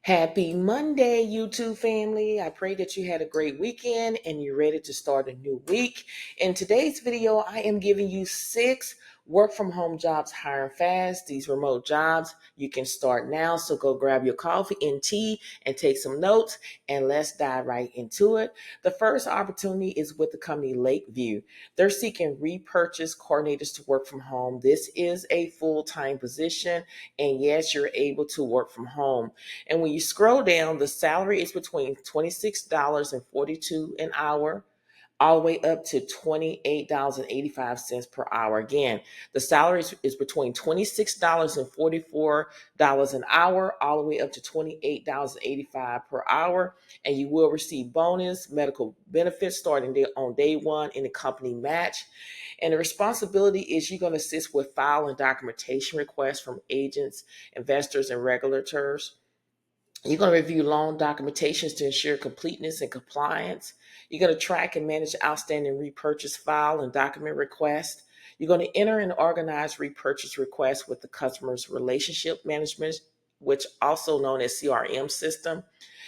Happy Monday, YouTube family. I pray that you had a great weekend and you're ready to start a new week. In today's video, I am giving you 6 work from home jobs hiring fast. These remote jobs you can start now. So go grab your coffee and tea and take some notes and let's dive right into it. The first opportunity is with the company Lakeview. They're seeking repurchase coordinators to work from home. This is a full-time position, and yes, you're able to work from home. And when you scroll down, the salary is between $26.42 an hour all the way up to $28.85 per hour. Again, the salary is between $26.44 an hour all the way up to $28.85 per hour. And you will receive bonus medical benefits starting on day one in the company match. And the responsibility is you're going to assist with file and documentation requests from agents, investors, and regulators. You're going to review loan documentations to ensure completeness and compliance. You're going to track and manage outstanding repurchase file and document requests. You're going to enter and organize repurchase requests with the customer's relationship management, which also known as CRM system.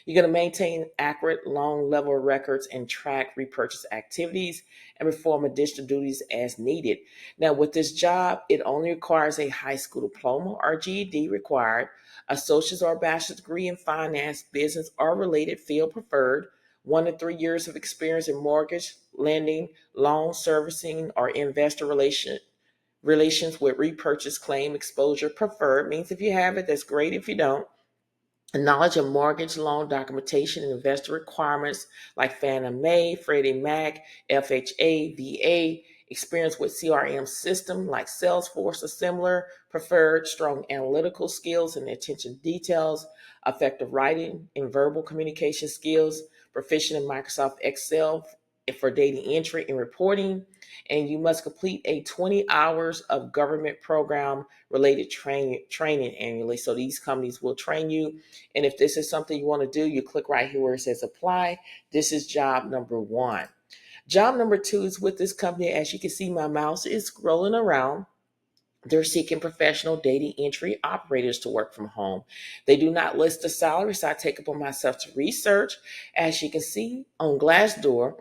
You're going to maintain accurate loan level records and track repurchase activities and perform additional duties as needed. Now, with this job, it only requires a high school diploma or GED required, associate's or bachelor's degree in finance, business, or related field preferred, 1 to 3 years of experience in mortgage, lending, loan servicing, or investor relations with repurchase claim exposure preferred. Means if you have it, that's great. If you don't, knowledge of mortgage loan documentation and investor requirements like Fannie Mae, Freddie Mac, FHA, VA, experience with CRM system like Salesforce or similar, preferred strong analytical skills and attention to details, effective writing and verbal communication skills, proficient in Microsoft Excel for data entry and reporting, and you must complete a 20 hours of government program related training annually. So these companies will train you. And if this is something you want to do, you click right here where it says apply. This is job number 1. Job number 2 is with this company. As you can see, my mouse is scrolling around. They're seeking professional data entry operators to work from home. They do not list the salary, so I take upon myself to research. As you can see on Glassdoor,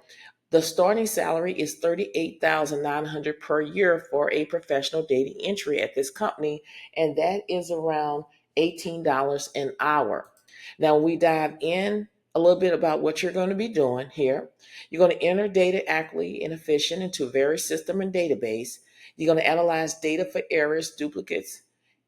the starting salary is $38,900 per year for a professional data entry at this company, and that is around $18 an hour. Now we dive in a little bit about what you're going to be doing here. You're going to enter data accurately and efficient into various system and database. You're going to analyze data for errors, duplicates,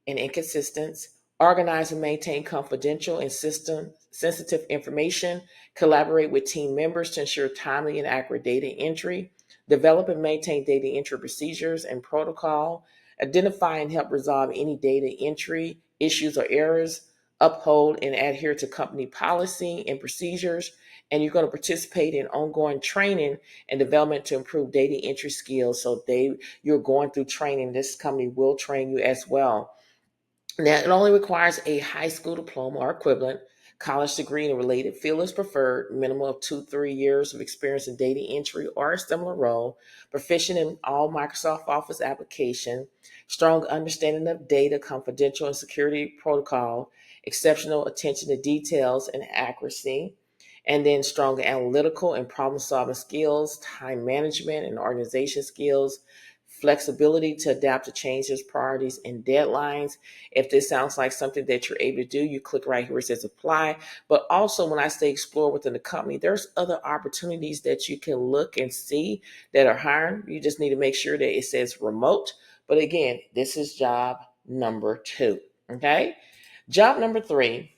and inconsistencies, organize and maintain confidential and system sensitive information, collaborate with team members to ensure timely and accurate data entry, develop and maintain data entry procedures and protocol, identify and help resolve any data entry issues or errors, uphold and adhere to company policy and procedures, and you're going to participate in ongoing training and development to improve data entry skills. So you're going through training. This company will train you as well. Now, it only requires a high school diploma or equivalent, college degree in a related field is preferred, minimum of 2-3 years of experience in data entry or a similar role, proficient in all Microsoft Office application, strong understanding of data, confidential and security protocol, exceptional attention to details and accuracy, and then strong analytical and problem solving skills, time management and organization skills, flexibility to adapt to changes, priorities, and deadlines. If this sounds like something that you're able to do, you click right here where it says apply. But also when I say explore within the company, there's other opportunities that you can look and see that are hiring. You just need to make sure that it says remote. But again, this is job number 2. Okay. Job number 3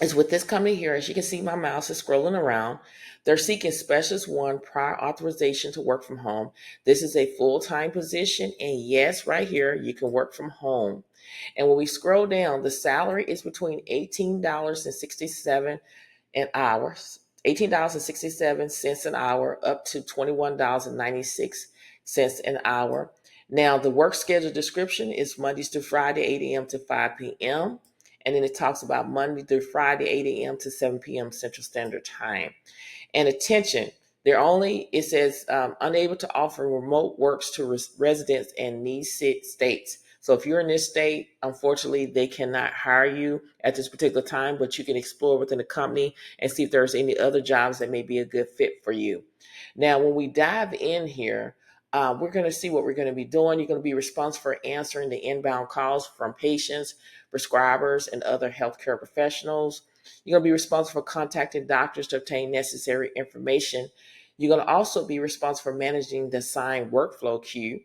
is with this company here. As you can see, my mouse is scrolling around. They're seeking specialist 1 prior authorization to work from home. This is a full-time position, and yes, right here, you can work from home. And when we scroll down, the salary is between $18.67 an hour, $18.67 an hour, up to $21.96 an hour. Now, the work schedule description is Mondays through Friday, 8 a.m. to 5 p.m. And then it talks about Monday through Friday, 8 a.m. to 7 p.m. Central Standard Time. And attention, it says unable to offer remote works to residents in these 6 states. So if you're in this state, unfortunately, they cannot hire you at this particular time, but you can explore within the company and see if there's any other jobs that may be a good fit for you. Now, when we dive in here, we're going to see what we're going to be doing. You're going to be responsible for answering the inbound calls from patients, prescribers, and other healthcare professionals. You're going to be responsible for contacting doctors to obtain necessary information. You're going to also be responsible for managing the assigned workflow queue.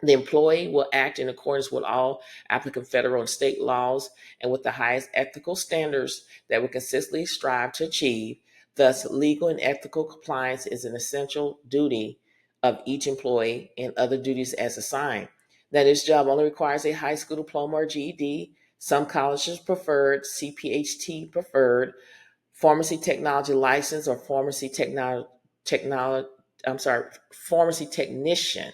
The employee will act in accordance with all applicant federal and state laws and with the highest ethical standards that we consistently strive to achieve. Thus, legal and ethical compliance is an essential duty of each employee and other duties as assigned. Now, this job only requires a high school diploma or GED. Some colleges preferred, CPHT preferred, pharmacy technology license or pharmacy technician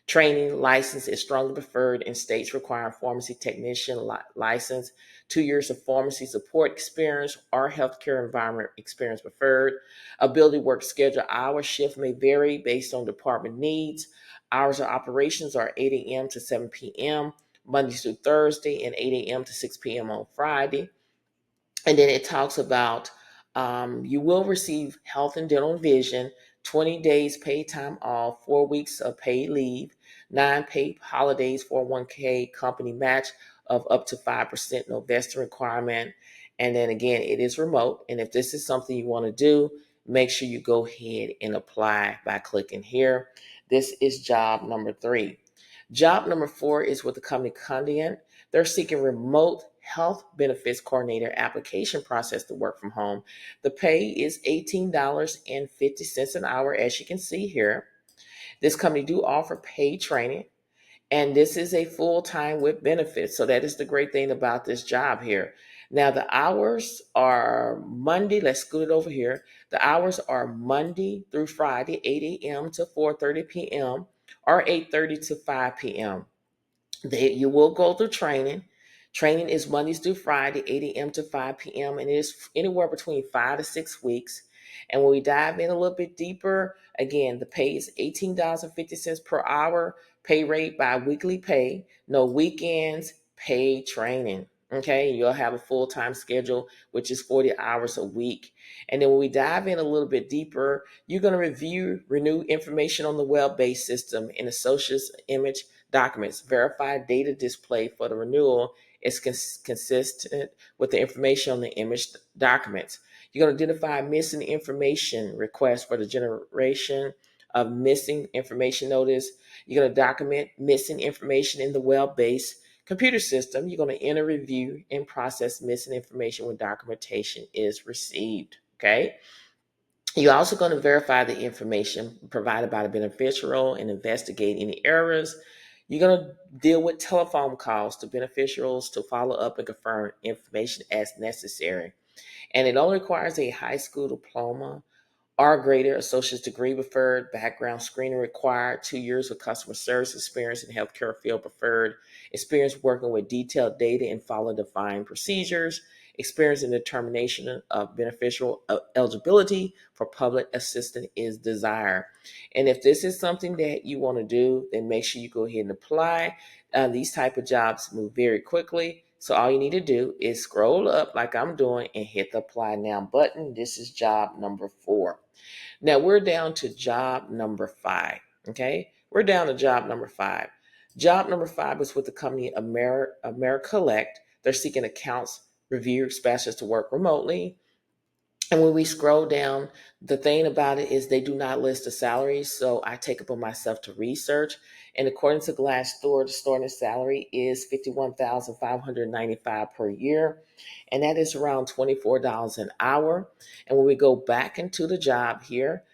training license is strongly preferred in states requiring pharmacy technician license, 2 years of pharmacy support experience or healthcare environment experience preferred. Ability to work schedule hour shift may vary based on department needs. Hours of operations are 8 a.m. to 7 p.m. Monday through Thursday and 8 a.m. to 6 p.m. on Friday. And then it talks about you will receive health and dental and vision, 20 days paid time off, 4 weeks of paid leave, 9 paid holidays, 401k company match of up to 5%, no vesting requirement. And then again, it is remote. And if this is something you want to do, make sure you go ahead and apply by clicking here. This is job number 3. Job number 4 is with the company Conduent. They're seeking remote health benefits coordinator application process to work from home. The pay is $18.50 an hour, as you can see here. This company do offer paid training, and this is a full-time with benefits. So that is the great thing about this job here. Now, the hours are Monday. Let's scoot it over here. The hours are Monday through Friday, 8 a.m. to 4:30 p.m. or 8:30 to 5 p.m. You will go through training. Training is Mondays through Friday, 8 a.m. to 5 p.m., and it is anywhere between 5 to 6 weeks. And when we dive in a little bit deeper, again, the pay is $18.50 per hour, pay rate by weekly pay, no weekends, paid training. Okay, you'll have a full-time schedule, which is 40 hours a week. And then when we dive in a little bit deeper, you're going to renew information on the web-based system in associates image documents. Verified data display for the renewal is consistent with the information on the image documents. You're going to identify missing information requests for the generation of missing information notice. You're going to document missing information in the web-based computer system. You're going to enter, review, and process missing information when documentation is received. Okay. You're also going to verify the information provided by the beneficiary and investigate any errors. You're going to deal with telephone calls to beneficiaries to follow up and confirm information as necessary. And it only requires a high school diploma or greater, associate's degree preferred, background screening required, 2 years of customer service experience in healthcare field preferred, experience working with detailed data and follow defined procedures, experience in determination of beneficial eligibility for public assistance is desired. And if this is something that you want to do, then make sure you go ahead and apply. These type of jobs move very quickly. So all you need to do is scroll up like I'm doing and hit the apply now button. This is job number 4. Now we're down to job number 5. Okay, we're down to job number 5. Job number 5 is with the company Ameri Collect. They're seeking accounts review specialists to work remotely. And when we scroll down, the thing about it is they do not list the salaries, so I take upon myself to research. And according to Glassdoor, the starting salary is $51,595 per year, and that is around $24 an hour. And when we go back into the job here,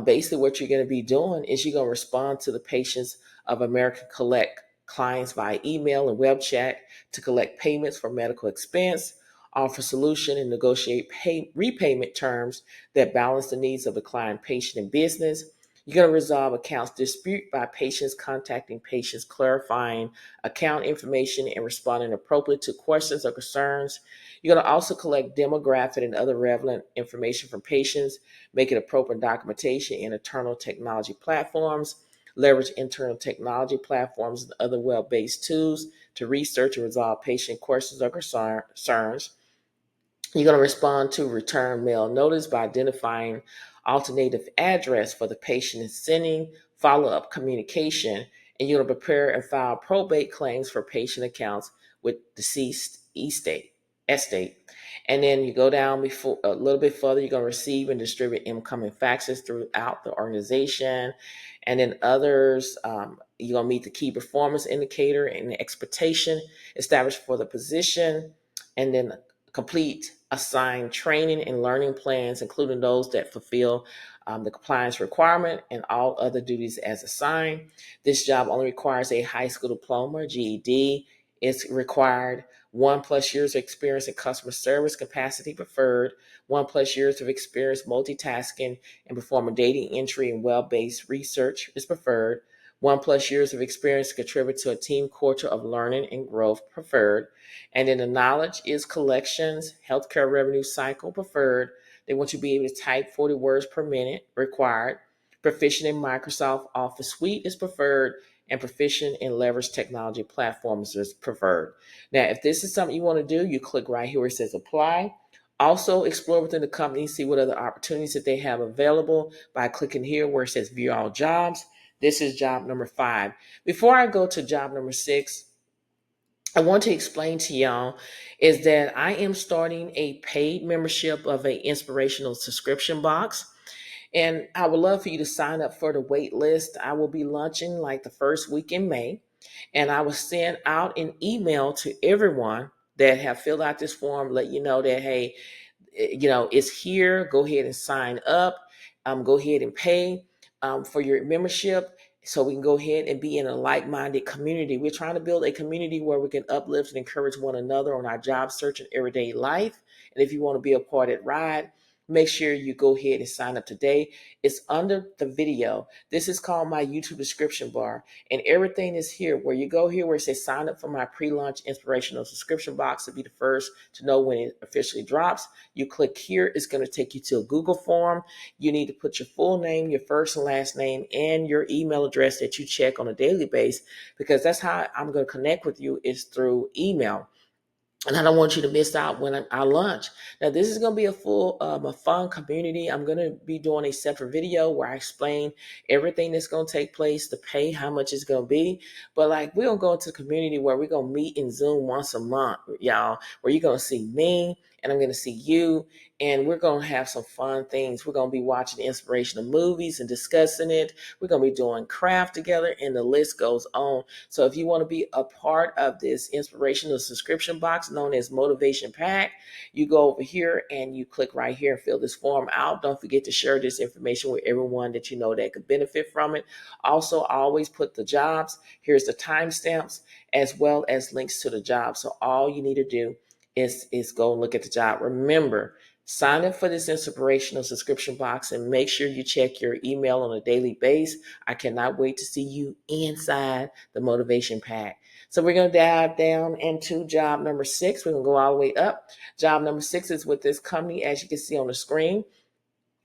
basically what you're going to be doing is you're going to respond to the patients of American Collect clients via email and web chat to collect payments for medical expense, offer solution and negotiate repayment terms that balance the needs of the client, patient, and business. You're going to resolve accounts dispute by patients contacting patients, clarifying account information, and responding appropriately to questions or concerns. You're going to also collect demographic and other relevant information from patients, making appropriate documentation in internal technology platforms. leverage internal technology platforms and other web-based tools to research and resolve patient questions or concerns. You're going to respond to return mail notice by identifying alternative address for the patient and sending follow-up communication. And you're going to prepare and file probate claims for patient accounts with deceased estate. And then you go down before a little bit further, you're going to receive and distribute incoming faxes throughout the organization. And then others, you're going to meet the key performance indicator and expectation established for the position. And then complete assigned training and learning plans, including those that fulfill the compliance requirement and all other duties as assigned. This job only requires a high school diploma, GED. It's required 1+ years of experience in customer service capacity preferred, 1+ years of experience multitasking and performing data entry and web-based research is preferred, 1+ years of experience to contribute to a team culture of learning and growth preferred. And then the knowledge is collections, healthcare revenue cycle preferred. They want you to be able to type 40 words per minute required. Proficient in Microsoft Office Suite is preferred, and proficient in leverage technology platforms is preferred. Now, if this is something you want to do, you click right here where it says apply. Also, explore within the company, see what other opportunities that they have available by clicking here where it says view all jobs. This is job number 5. Before I go to job number 6, I want to explain to y'all is that I am starting a paid membership of a inspirational subscription box. And I would love for you to sign up for the wait list. I will be launching like the first week in May. And I will send out an email to everyone that have filled out this form, let you know that, hey, it's here. Go ahead and sign up. Go ahead and pay for your membership so we can go ahead and be in a like-minded community. We're trying to build a community where we can uplift and encourage one another on our job search and everyday life. And if you want to be a part of that ride, make sure you go ahead and sign up today. It's under the video. This is called my YouTube description bar. And everything is here. Where you go here where it says sign up for my pre-launch inspirational subscription box to be the first to know when it officially drops. You click here. It's going to take you to a Google form. You need to put your full name, your first and last name, and your email address that you check on a daily basis, because that's how I'm going to connect with you is through email. And I don't want you to miss out when I launch. Now, this is going to be a fun community. I'm going to be doing a separate video where I explain everything that's going to take place, the pay, how much it's going to be. But like, we're going to go into the community where we're going to meet in Zoom once a month, y'all, where you're going to see me and I'm going to see you. And we're going to have some fun things. We're going to be watching inspirational movies and discussing it. We're going to be doing craft together, and the list goes on. So if you want to be a part of this inspirational subscription box known as Motivation Pack, you go over here and you click right here and fill this form out. Don't forget to share this information with everyone that you know that could benefit from it. Also, always put the jobs. Here's the timestamps as well as links to the job. So all you need to do is go and look at the job. Remember, sign up for this inspirational subscription box and make sure you check your email on a daily basis. I cannot wait to see you inside the Motivation Pack. So we're going to dive down into job number 6. We're going to go all the way up. Job number 6 is with this company, as you can see on the screen.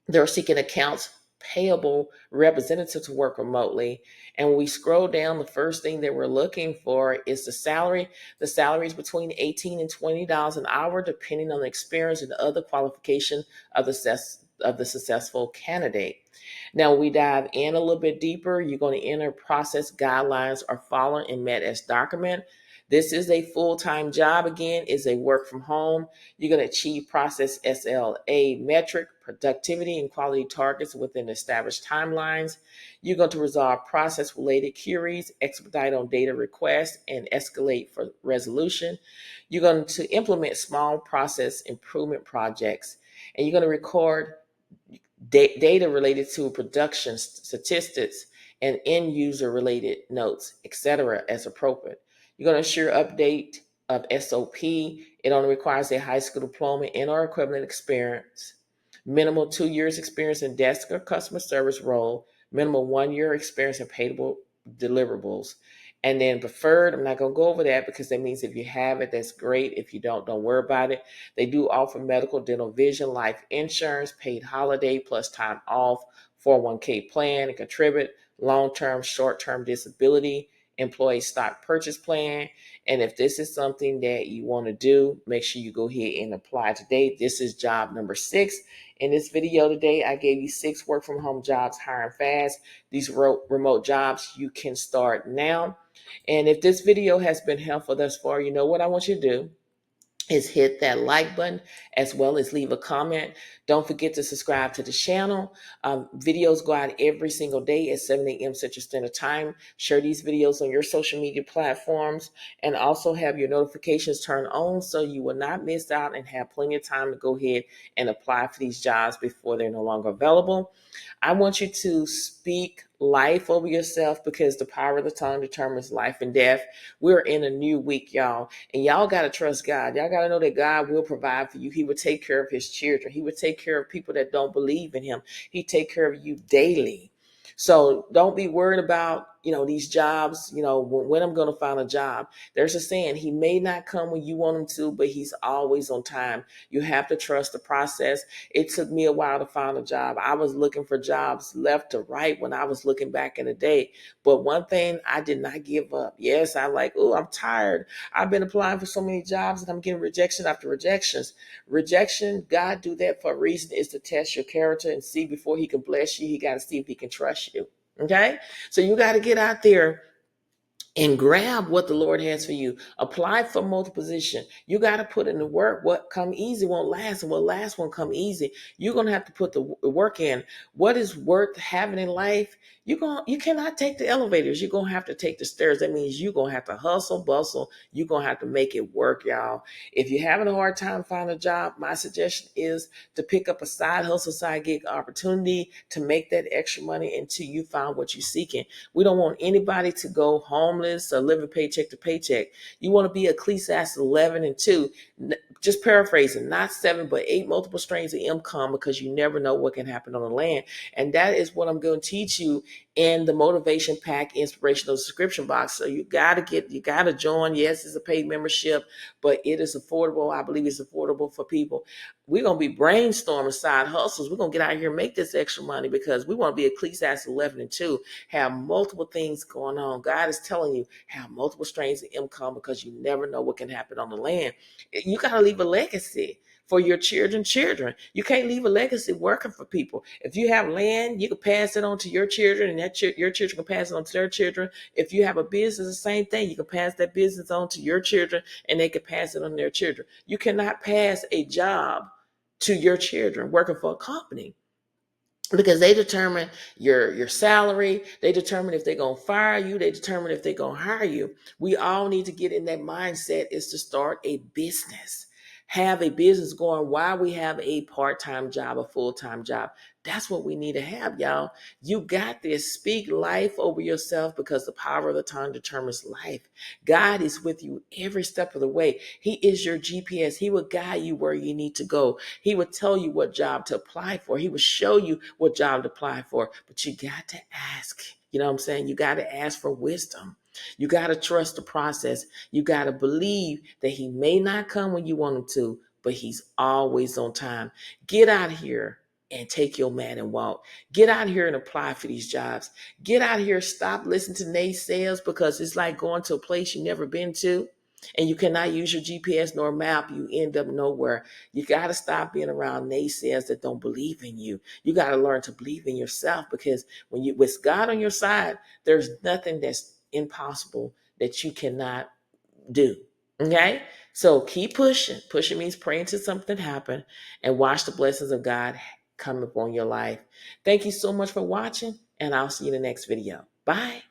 They're seeking accounts payable representative to work remotely. And when we scroll down, the first thing that we're looking for is the salary. The salary is between $18 and $20 an hour, depending on the experience and the other qualification of the successful candidate. Now, we dive in a little bit deeper. You're going to enter process guidelines are followed and met as document. This is a full-time job. Again, is a work from home. You're going to achieve process SLA metric, productivity, and quality targets within established timelines. You're going to resolve process-related queries, expedite on data requests, and escalate for resolution. You're going to implement small process improvement projects, and you're going to record data related to production statistics and end user related notes, etc., as appropriate. You're going to ensure update of SOP. It only requires a high school diploma and or equivalent experience, minimal 2 years experience in desk or customer service role, minimal 1 year experience in payable deliverables. And then preferred, I'm not going to go over that because that means if you have it, that's great. If you don't worry about it. They do offer medical, dental, vision, life insurance, paid holiday plus time off, 401k plan, and contribute long-term, short-term disability, employee stock purchase plan. And if this is something that you want to do, make sure you go ahead and apply today. This is job number 6. In this video today, I gave you 6 work from home jobs hiring fast. These remote jobs you can start now. And if this video has been helpful thus far, you know what I want you to do is hit that like button as well as leave a comment. Don't forget to subscribe to the channel. Videos go out every single day at 7 a.m. Central Standard Time. Share these videos on your social media platforms and also have your notifications turned on so you will not miss out and have plenty of time to go ahead and apply for these jobs before they're no longer available. I want you to speak life over yourself because the power of the tongue determines life and death. We're in a new week, y'all, and y'all got to trust God. Y'all got to know that God will provide for you. He will take care of his children. He will take care of people that don't believe in him. He take care of you daily. So don't be worried about, these jobs, when I'm going to find a job. There's a saying, he may not come when you want him to, but he's always on time. You have to trust the process. It took me a while to find a job. I was looking for jobs left to right when I was looking back in the day. But one thing, I did not give up. Yes, I'm tired. I've been applying for so many jobs and I'm getting rejection after rejections. Rejection, God do that for a reason, is to test your character and see before he can bless you. He got to see if he can trust you. Okay? So you got to get out there and grab what the Lord has for you. Apply for multiple positions. You got to put in the work. What come easy won't last, and what lasts won't come easy. You're going to have to put the work in. What is worth having in life? You cannot take the elevators. You're going to have to take the stairs. That means you're going to have to hustle, bustle. You're going to have to make it work, y'all. If you're having a hard time finding a job, my suggestion is to pick up a side hustle, side gig opportunity to make that extra money until you find what you're seeking. We don't want anybody to go homeless or living paycheck to paycheck. You want to be Ecclesiastes 11:2. Just paraphrasing, not 7, but 8 multiple streams of income, because you never know what can happen on the land. And that is what I'm going to teach you in the motivation pack inspirational subscription box. So you got to join. Yes, it's a paid membership, but it is affordable. I believe it's affordable for people. We're going to be brainstorming side hustles. We're going to get out here and make this extra money because we want to be Ecclesiastes 11:2, have multiple things going on. God is telling you, have multiple streams of income because you never know what can happen on the land. You got to leave a legacy for your children. You can't leave a legacy working for people. If you have land, you can pass it on to your children, and your children can pass it on to their children. If you have a business, the same thing. You can pass that business on to your children, and they can pass it on to their children. You cannot pass a job to your children working for a company, because they determine your salary. They determine if they're going to fire you. They determine if they're going to hire you. We all need to get in that mindset, is to start a business. Have a business going while we have a part-time job, a full-time job. That's what we need to have, y'all. You got this. Speak life over yourself, because the power of the tongue determines life. God is with you every step of the way. He is your GPS. He will guide you where you need to go. He will tell you what job to apply for. He will show you what job to apply for. But you got to ask. You know what I'm saying? You got to ask for wisdom. You got to trust the process. You got to believe that he may not come when you want him to, but he's always on time. Get out here and take your man and walk. Get out here and apply for these jobs. Get out here. Stop listening to naysayers, because it's like going to a place you've never been to, and you cannot use your GPS nor map. You end up nowhere. You got to stop being around naysayers that don't believe in you. You got to learn to believe in yourself, because with God on your side, there's nothing that's impossible that you cannot do. Okay? So keep pushing. Pushing means praying to something happen, and watch the blessings of God come upon your life. Thank you so much for watching, and I'll see you in the next video. Bye.